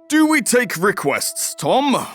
Do we take requests, Tom?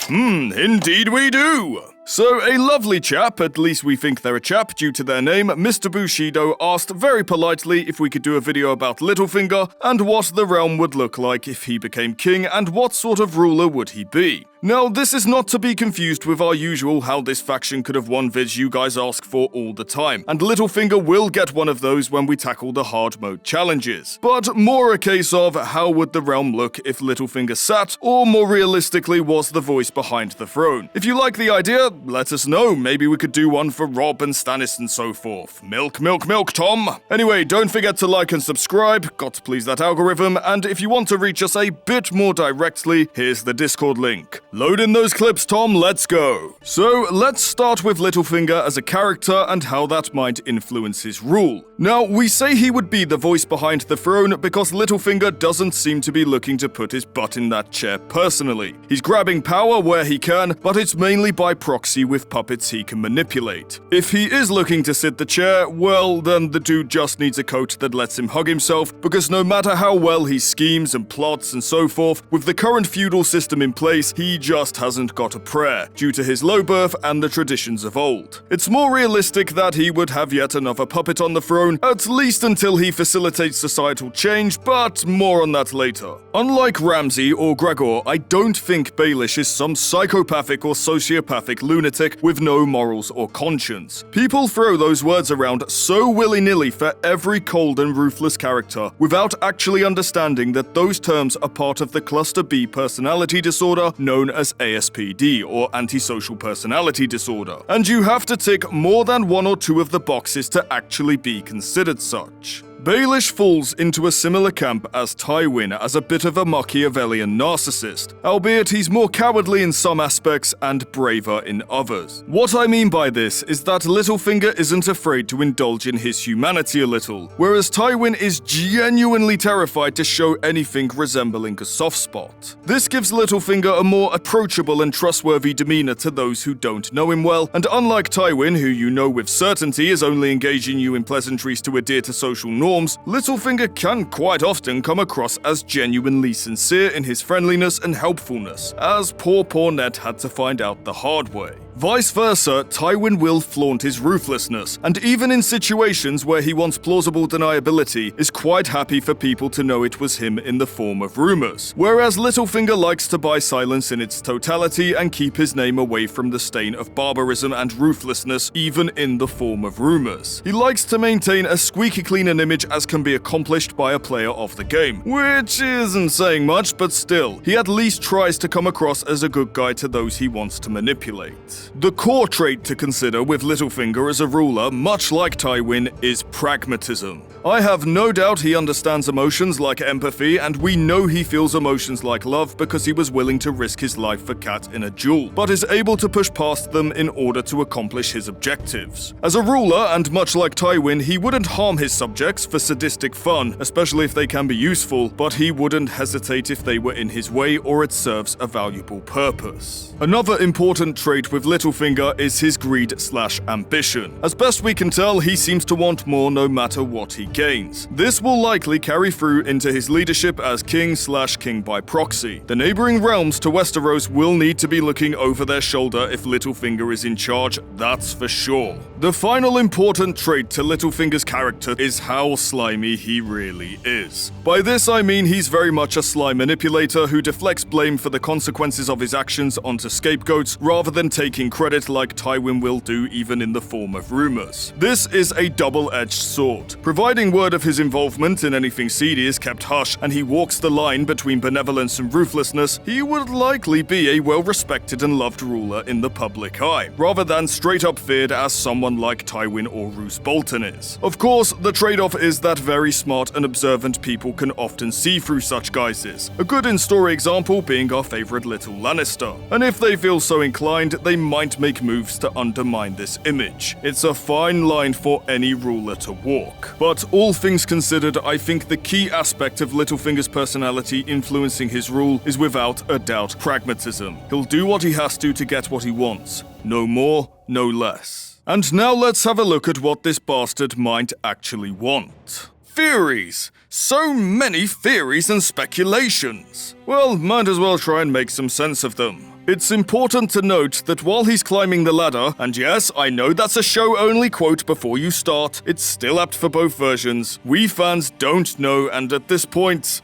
Indeed we do! So, a lovely chap, at least we think they're a chap due to their name, MrBushido, asked very politely if we could do a video about Littlefinger and what the realm would look like if he became king and what sort of ruler would he be. Now, this is not to be confused with our usual how this faction could have won vids you guys ask for all the time, and Littlefinger will get one of those when we tackle the hard mode challenges. But more a case of how would the realm look if Littlefinger sat, or more realistically was the voice behind the throne. If you like the idea, let us know, maybe we could do one for Rob and Stannis and so forth. Milk, milk, milk, Tom! Anyway, don't forget to like and subscribe, got to please that algorithm, and if you want to reach us a bit more directly, here's the Discord link. Load in those clips, Tom, let's go! So, let's start with Littlefinger as a character and how that might influence his rule. Now, we say he would be the voice behind the throne because Littlefinger doesn't seem to be looking to put his butt in that chair personally. He's grabbing power where he can, but it's mainly by proxy with puppets he can manipulate. If he is looking to sit the chair, well, then the dude just needs a coat that lets him hug himself, because no matter how well he schemes and plots and so forth, with the current feudal system in place, he just hasn't got a prayer, due to his low birth and the traditions of old. It's more realistic that he would have yet another puppet on the throne, at least until he facilitates societal change, but more on that later. Unlike Ramsay or Gregor, I don't think Baelish is some psychopathic or sociopathic lunatic with no morals or conscience. People throw those words around so willy-nilly for every cold and ruthless character, without actually understanding that those terms are part of the Cluster B personality disorder known as ASPD, or antisocial personality disorder, and you have to tick more than one or two of the boxes to actually be considered such. Baelish falls into a similar camp as Tywin as a bit of a Machiavellian narcissist, albeit he's more cowardly in some aspects and braver in others. What I mean by this is that Littlefinger isn't afraid to indulge in his humanity a little, whereas Tywin is genuinely terrified to show anything resembling a soft spot. This gives Littlefinger a more approachable and trustworthy demeanor to those who don't know him well, and unlike Tywin, who you know with certainty is only engaging you in pleasantries to adhere to social norms, Littlefinger can quite often come across as genuinely sincere in his friendliness and helpfulness, as poor Ned had to find out the hard way. Vice versa, Tywin will flaunt his ruthlessness, and even in situations where he wants plausible deniability, is quite happy for people to know it was him in the form of rumors. Whereas Littlefinger likes to buy silence in its totality and keep his name away from the stain of barbarism and ruthlessness, even in the form of rumors. He likes to maintain as squeaky clean an image as can be accomplished by a player of the game, which isn't saying much, but still, he at least tries to come across as a good guy to those he wants to manipulate. The core trait to consider with Littlefinger as a ruler, much like Tywin, is pragmatism. I have no doubt he understands emotions like empathy, and we know he feels emotions like love because he was willing to risk his life for Cat in a duel, but is able to push past them in order to accomplish his objectives. As a ruler, and much like Tywin, he wouldn't harm his subjects for sadistic fun, especially if they can be useful, but he wouldn't hesitate if they were in his way or it serves a valuable purpose. Another important trait with Littlefinger is his greed/ambition. As best we can tell, he seems to want more no matter what he gains. This will likely carry through into his leadership as king/king by proxy. The neighboring realms to Westeros will need to be looking over their shoulder if Littlefinger is in charge, that's for sure. The final important trait to Littlefinger's character is how slimy he really is. By this I mean he's very much a sly manipulator who deflects blame for the consequences of his actions onto scapegoats rather than taking credit like Tywin will do even in the form of rumors. This is a double-edged sword. Providing word of his involvement in anything seedy is kept hush, and he walks the line between benevolence and ruthlessness, he would likely be a well-respected and loved ruler in the public eye, rather than straight-up feared as someone like Tywin or Roose Bolton is. Of course, the trade-off is that very smart and observant people can often see through such guises, a good in-story example being our favorite little Lannister. And if they feel so inclined, they might make moves to undermine this image. It's a fine line for any ruler to walk. But all things considered, I think the key aspect of Littlefinger's personality influencing his rule is without a doubt pragmatism. He'll do what he has to get what he wants. No more, no less. And now let's have a look at what this bastard might actually want. Theories! So many theories and speculations. Well, might as well try and make some sense of them. It's important to note that while he's climbing the ladder, and yes, I know that's a show-only quote before you start, it's still apt for both versions, we fans don't know, and at this point,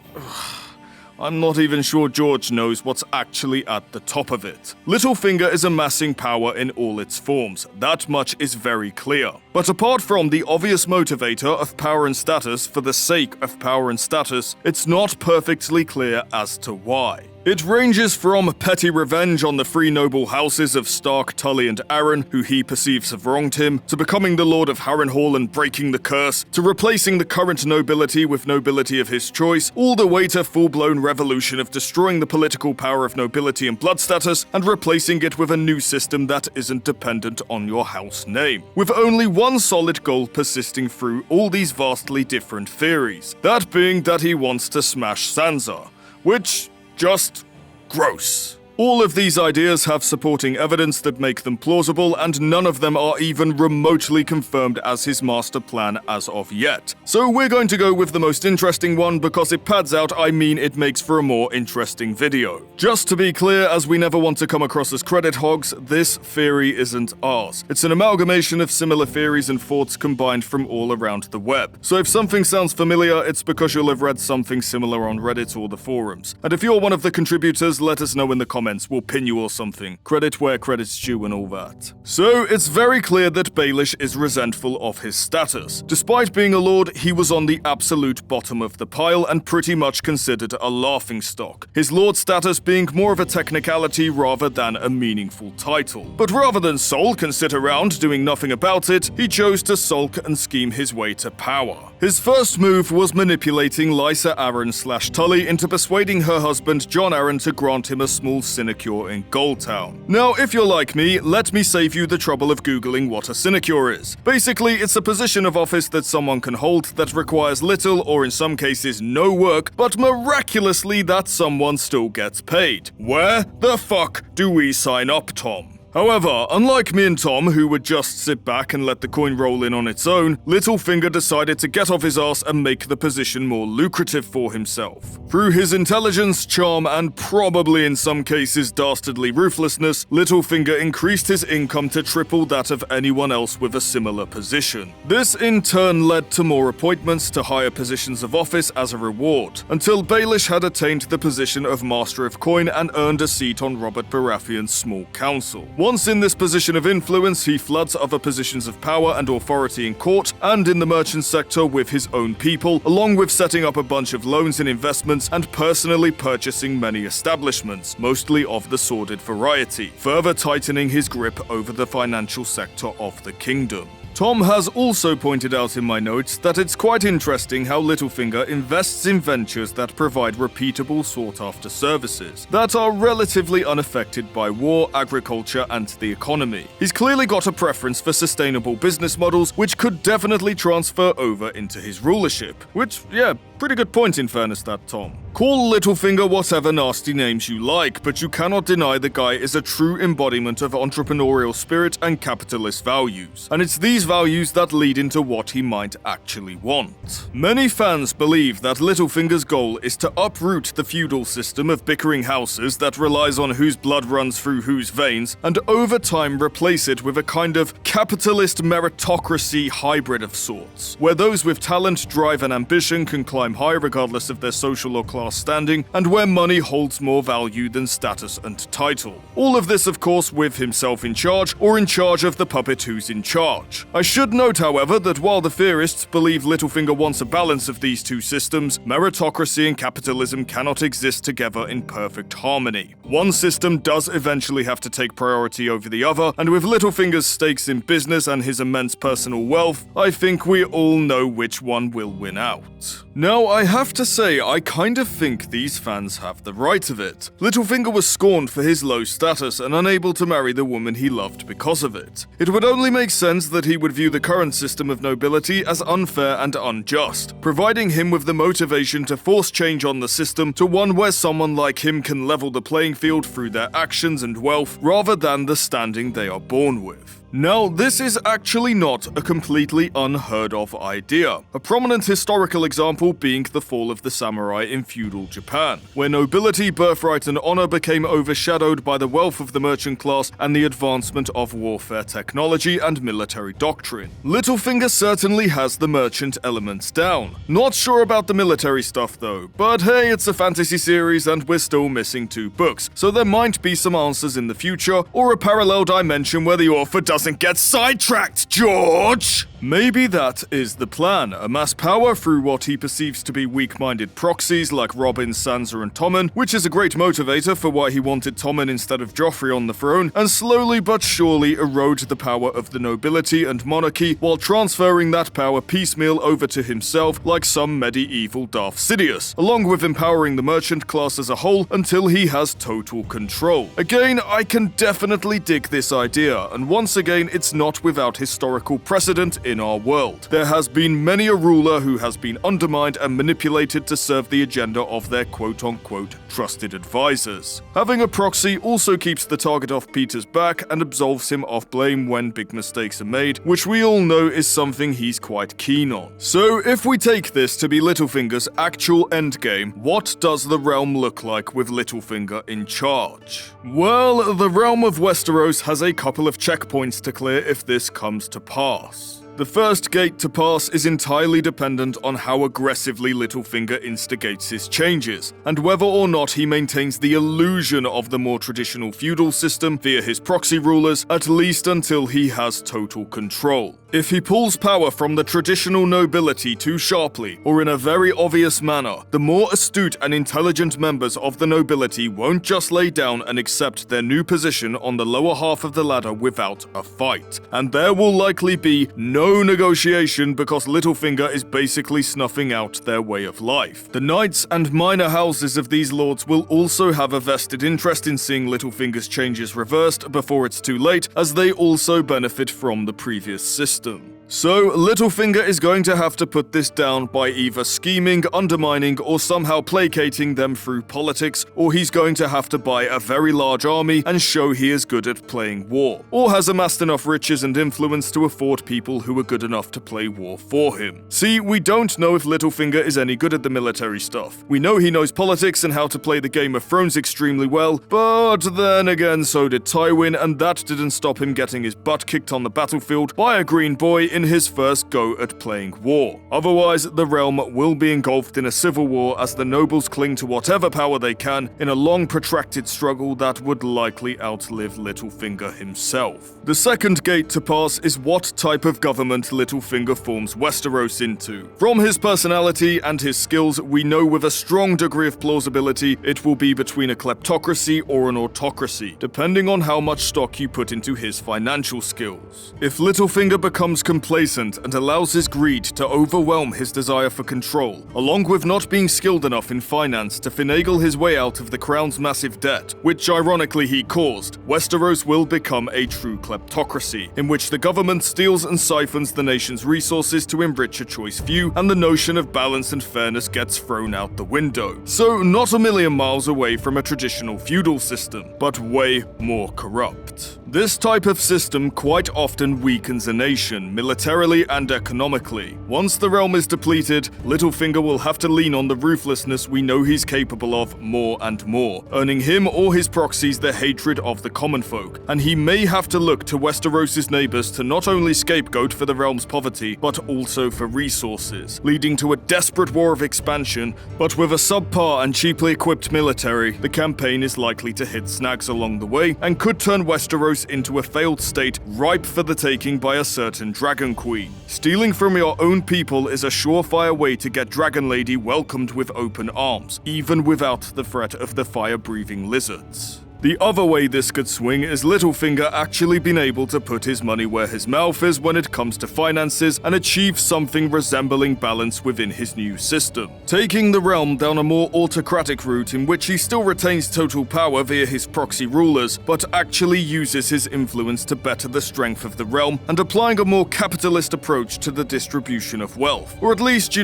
I'm not even sure George knows what's actually at the top of it. Littlefinger is amassing power in all its forms, that much is very clear. But apart from the obvious motivator of power and status for the sake of power and status, it's not perfectly clear as to why. It ranges from petty revenge on the three noble houses of Stark, Tully, and Arryn, who he perceives have wronged him, to becoming the Lord of Harrenhal and breaking the curse, to replacing the current nobility with nobility of his choice, all the way to full-blown revolution of destroying the political power of nobility and blood status, and replacing it with a new system that isn't dependent on your house name, with only one solid goal persisting through all these vastly different theories, that being that he wants to smash Sansa, which... just gross. All of these ideas have supporting evidence that make them plausible, and none of them are even remotely confirmed as his master plan as of yet. So we're going to go with the most interesting one because it pads out, I mean it makes for a more interesting video. Just to be clear, as we never want to come across as credit hogs, this theory isn't ours. It's an amalgamation of similar theories and thoughts combined from all around the web. So if something sounds familiar, it's because you'll have read something similar on Reddit or the forums. And if you're one of the contributors, let us know in the comments. We'll pin you or something. Credit where credit's due and all that. So, it's very clear that Baelish is resentful of his status. Despite being a lord, he was on the absolute bottom of the pile and pretty much considered a laughingstock. His lord status being more of a technicality rather than a meaningful title. But rather than sulk and sit around doing nothing about it, he chose to sulk and scheme his way to power. His first move was manipulating Lysa Arryn/Tully into persuading her husband Jon Arryn to grant him a small sinecure in Goldtown. Now, if you're like me, let me save you the trouble of googling what a sinecure is. Basically, it's a position of office that someone can hold that requires little or in some cases no work, but miraculously that someone still gets paid. Where the fuck do we sign up, Tom? However, unlike me and Tom, who would just sit back and let the coin roll in on its own, Littlefinger decided to get off his ass and make the position more lucrative for himself. Through his intelligence, charm, and probably in some cases dastardly ruthlessness, Littlefinger increased his income to triple that of anyone else with a similar position. This in turn led to more appointments to higher positions of office as a reward, until Baelish had attained the position of Master of Coin and earned a seat on Robert Baratheon's small council. Once in this position of influence, he floods other positions of power and authority in court and in the merchant sector with his own people, along with setting up a bunch of loans and investments and personally purchasing many establishments, mostly of the sordid variety, further tightening his grip over the financial sector of the kingdom. Tom has also pointed out in my notes that it's quite interesting how Littlefinger invests in ventures that provide repeatable sought-after services that are relatively unaffected by war, agriculture, and the economy. He's clearly got a preference for sustainable business models which could definitely transfer over into his rulership. Which, yeah, pretty good point in fairness that, Tom. Call Littlefinger whatever nasty names you like, but you cannot deny the guy is a true embodiment of entrepreneurial spirit and capitalist values. And it's these values that lead into what he might actually want. Many fans believe that Littlefinger's goal is to uproot the feudal system of bickering houses that relies on whose blood runs through whose veins, and over time replace it with a kind of capitalist meritocracy hybrid of sorts, where those with talent, drive, and ambition can climb high regardless of their social or class standing, and where money holds more value than status and title. All of this, of course, with himself in charge, or in charge of the puppet who's in charge. I should note, however, that while the theorists believe Littlefinger wants a balance of these two systems, meritocracy and capitalism cannot exist together in perfect harmony. One system does eventually have to take priority over the other, and with Littlefinger's stakes in business and his immense personal wealth, I think we all know which one will win out. Now, I have to say, I kind of think these fans have the right of it. Littlefinger was scorned for his low status and unable to marry the woman he loved because of it. It would only make sense that he would view the current system of nobility as unfair and unjust, providing him with the motivation to force change on the system to one where someone like him can level the playing field through their actions and wealth rather than the standing they are born with. Now, this is actually not a completely unheard of idea, a prominent historical example being the fall of the samurai in feudal Japan, where nobility, birthright, and honor became overshadowed by the wealth of the merchant class and the advancement of warfare technology and military doctrine. Littlefinger certainly has the merchant elements down. Not sure about the military stuff though, but hey, it's a fantasy series and we're still missing 2 books, so there might be some answers in the future, or a parallel dimension where the author doesn't get sidetracked, George! Maybe that is the plan, amass power through what he perceives to be weak-minded proxies like Robin, Sansa, and Tommen, which is a great motivator for why he wanted Tommen instead of Joffrey on the throne, and slowly but surely erode the power of the nobility and monarchy while transferring that power piecemeal over to himself like some medieval Darth Sidious, along with empowering the merchant class as a whole until he has total control. Again, I can definitely dig this idea, and once again, it's not without historical precedent in our world. There has been many a ruler who has been undermined and manipulated to serve the agenda of their quote-unquote trusted advisors. Having a proxy also keeps the target off Peter's back and absolves him of blame when big mistakes are made, which we all know is something he's quite keen on. So if we take this to be Littlefinger's actual endgame, what does the realm look like with Littlefinger in charge? Well, the realm of Westeros has a couple of checkpoints to clear if this comes to pass. The first gate to pass is entirely dependent on how aggressively Littlefinger instigates his changes, and whether or not he maintains the illusion of the more traditional feudal system via his proxy rulers, at least until he has total control. If he pulls power from the traditional nobility too sharply, or in a very obvious manner, the more astute and intelligent members of the nobility won't just lay down and accept their new position on the lower half of the ladder without a fight. And there will likely be no negotiation because Littlefinger is basically snuffing out their way of life. The knights and minor houses of these lords will also have a vested interest in seeing Littlefinger's changes reversed before it's too late, as they also benefit from the previous system. So, Littlefinger is going to have to put this down by either scheming, undermining, or somehow placating them through politics, or he's going to have to buy a very large army and show he is good at playing war, or has amassed enough riches and influence to afford people who are good enough to play war for him. See, we don't know if Littlefinger is any good at the military stuff. We know he knows politics and how to play the Game of Thrones extremely well, but then again so did Tywin, and that didn't stop him getting his butt kicked on the battlefield by a green boy in his first go at playing war. Otherwise, the realm will be engulfed in a civil war as the nobles cling to whatever power they can in a long protracted struggle that would likely outlive Littlefinger himself. The second gate to pass is what type of government Littlefinger forms Westeros into. From his personality and his skills, we know with a strong degree of plausibility it will be between a kleptocracy or an autocracy, depending on how much stock you put into his financial skills. If Littlefinger becomes complacent and allows his greed to overwhelm his desire for control, along with not being skilled enough in finance to finagle his way out of the crown's massive debt, which ironically he caused, Westeros will become a true kleptocracy, in which the government steals and siphons the nation's resources to enrich a choice few, and the notion of balance and fairness gets thrown out the window. So not a million miles away from a traditional feudal system, but way more corrupt. This type of system quite often weakens a nation, militarily and economically. Once the realm is depleted, Littlefinger will have to lean on the ruthlessness we know he's capable of more and more, earning him or his proxies the hatred of the common folk, and he may have to look to Westeros' neighbors to not only scapegoat for the realm's poverty, but also for resources, leading to a desperate war of expansion. But with a subpar and cheaply equipped military, the campaign is likely to hit snags along the way, and could turn Westeros into a failed state ripe for the taking by a certain Dragon Queen. Stealing from your own people is a surefire way to get Dragon Lady welcomed with open arms, even without the threat of the fire-breathing lizards. The other way this could swing is Littlefinger actually being able to put his money where his mouth is when it comes to finances and achieve something resembling balance within his new system, taking the realm down a more autocratic route in which he still retains total power via his proxy rulers, but actually uses his influence to better the strength of the realm and applying a more capitalist approach to the distribution of wealth, or at least,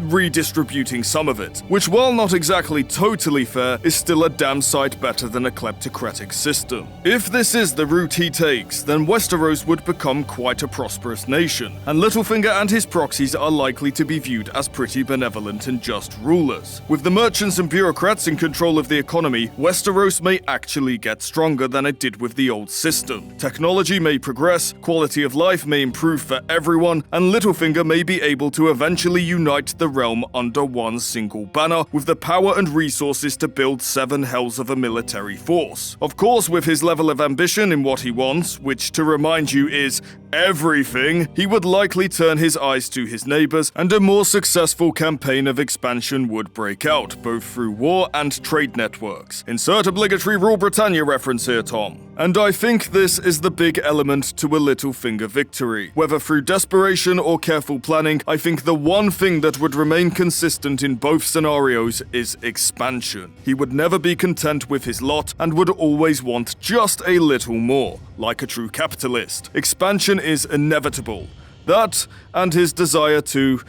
redistributing some of it, which while not exactly totally fair, is still a damn sight better than a kleptocracy kleptocratic system. If this is the route he takes, then Westeros would become quite a prosperous nation, and Littlefinger and his proxies are likely to be viewed as pretty benevolent and just rulers. With the merchants and bureaucrats in control of the economy, Westeros may actually get stronger than it did with the old system. Technology may progress, quality of life may improve for everyone, and Littlefinger may be able to eventually unite the realm under one single banner, with the power and resources to build 7 hells of a military force. Of course, with his level of ambition in what he wants, which to remind you is everything, he would likely turn his eyes to his neighbors, and a more successful campaign of expansion would break out, both through war and trade networks. Insert obligatory Rule Britannia reference here, Tom. And I think this is the big element to a Littlefinger victory. Whether through desperation or careful planning, I think the one thing that would remain consistent in both scenarios is expansion. He would never be content with his lot and would always want just a little more, like a true capitalist. Expansion is inevitable. That, and his desire to,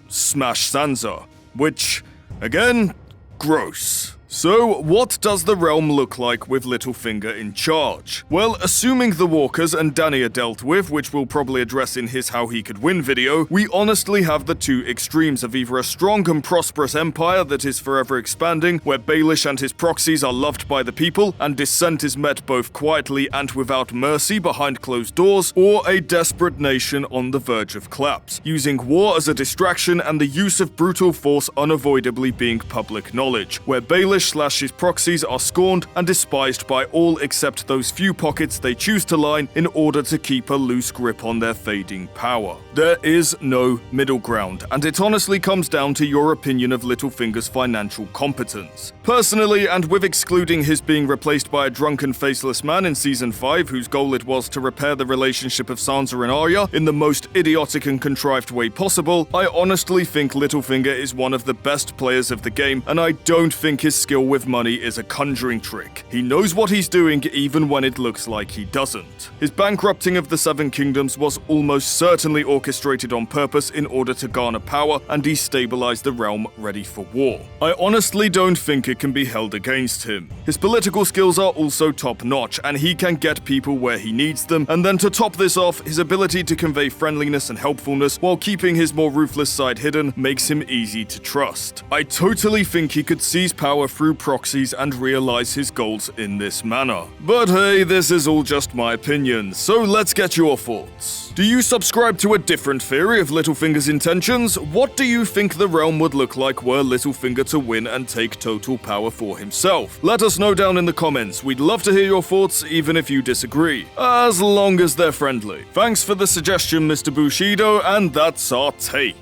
smash Sansa. Which, again, gross. So, what does the realm look like with Littlefinger in charge? Well, assuming the Walkers and Dany are dealt with, which we'll probably address in his How He Could Win video, we honestly have the two extremes of either a strong and prosperous empire that is forever expanding, where Baelish and his proxies are loved by the people, and dissent is met both quietly and without mercy behind closed doors, or a desperate nation on the verge of collapse, using war as a distraction and the use of brutal force unavoidably being public knowledge, where Baelish /his proxies are scorned and despised by all except those few pockets they choose to line in order to keep a loose grip on their fading power. There is no middle ground, and it honestly comes down to your opinion of Littlefinger's financial competence. Personally, and with excluding his being replaced by a drunken faceless man in Season 5 whose goal it was to repair the relationship of Sansa and Arya in the most idiotic and contrived way possible, I honestly think Littlefinger is one of the best players of the game, and I don't think his skill with money is a conjuring trick. He knows what he's doing even when it looks like he doesn't. His bankrupting of the Seven Kingdoms was almost certainly orchestrated on purpose in order to garner power and destabilize the realm ready for war. I honestly don't think it can be held against him. His political skills are also top-notch, and he can get people where he needs them, and then to top this off, his ability to convey friendliness and helpfulness while keeping his more ruthless side hidden makes him easy to trust. I totally think he could seize power through proxies and realize his goals in this manner. But hey, this is all just my opinion, so let's get your thoughts. Do you subscribe to a different theory of Littlefinger's intentions? What do you think the realm would look like were Littlefinger to win and take total power for himself? Let us know down in the comments. We'd love to hear your thoughts, even if you disagree, as long as they're friendly. Thanks for the suggestion, Mr. Bushido, and that's our take.